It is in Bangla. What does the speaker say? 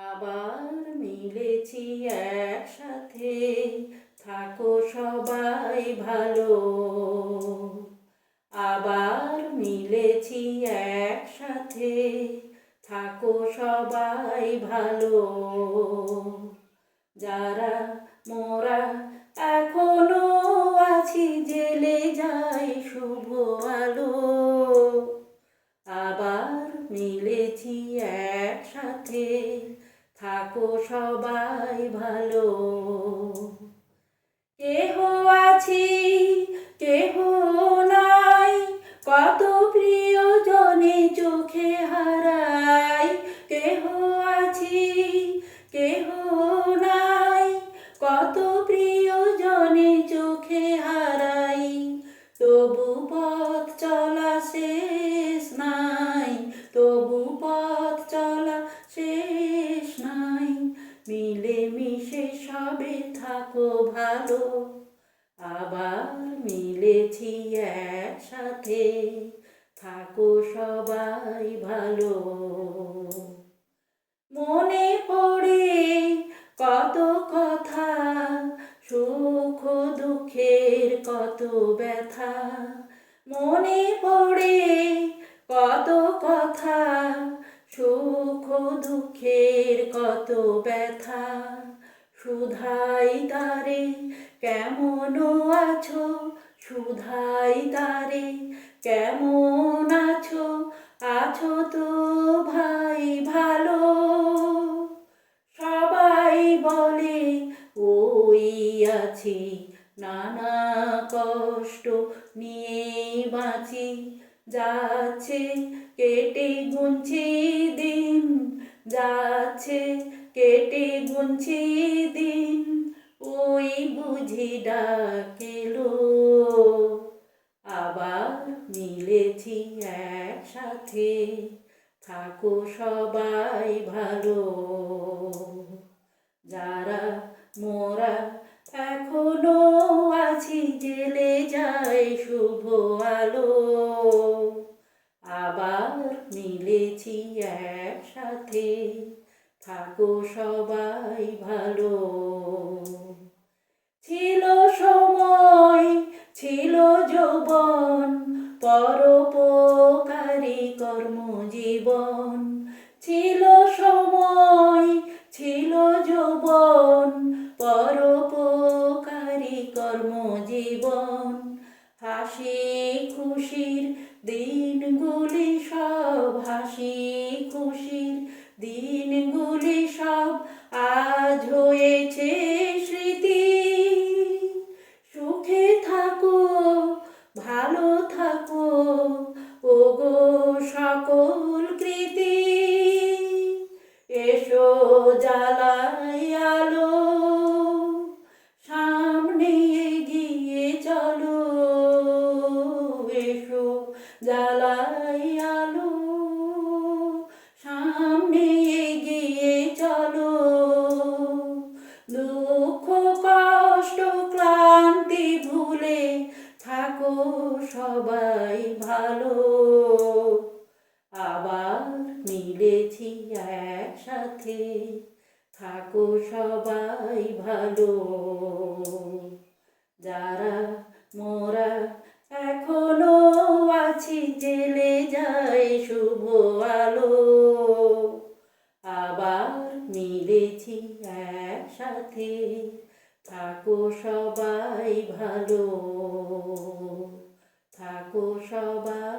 আবার মিলেছি একসাথে, থাকো সবাই ভালো। আবার মিলেছি একসাথে, থাকো সবাই ভালো। যারা মোরা এখনো আছি, জেলে যায় শুভ আলো। আবার মিলেছি একসাথে, থাকো সবাই ভালো। কেহ আছি কেহ নাই, কত প্রিয়জনে চোখে হারাই। কেহ আছি কেহ নাই, কত প্রিয়জনে চোখে হারাই। তবু পথ চলা শেষ নাই, তবু পথ চলা শেষ নাই। মিলে মিশে সবে থাকো ভালো। আবার মিলেছি একসাথে, থাকো সবাই ভালো। মনে পড়ে কত কথা, সুখ দুঃখের কত ব্যথা। মনে পড়ে কত কথা, সুখ দুঃখের কত ব্যথা। শুধাই তারে কেমন আছো, শুধাই তারে কেমন আছো। আছো তো ভাই ভালো। সবাই বলে ওই আছি, নানা কষ্ট নিয়ে বাঁচি। যাচ্ছে কেটে গুনছি দিন, যাচ্ছে কেটে গুনছি দিন। ওই বুঝি ডাকেলো। আবার মিলেছি একসাথে, থাকো সবাই ভালো। যারা মোরা এখনো আছি, জেলে যায় শুভ আলো। আবার মিলেছি একসাথে, থাকো সবাই ভালো। ছিল সময় ছিল যৌবন, পরোপকারী কর্মজীবন। ছিল সময় ছিল যৌবন, পরোপকারী কর্মজীবন। হাসি খুশির দিনগুলি সব, হাসি খুশির দিনগুলি সব আজ হয়েছে স্মৃতি। সুখে থাকো ভালো থাকো, ওগো সকল কৃতি। এসো জ্বালাই আলো, সামনে এগিয়ে চলো। এসো জ্বালাই আলো, সামনে এগিয়ে চলো। দুঃখ কষ্ট ক্লান্তি ভুলে থাকো সবাই ভালো। আবার মিলেছি একসাথে, থাকো সবাই ভালো। যারা মোরা এখনো আছি, জেলে যায় শুভ আলো। আবার মিলেছি একসাথে, থাকো সবাই ভালো। থাকো সবাই।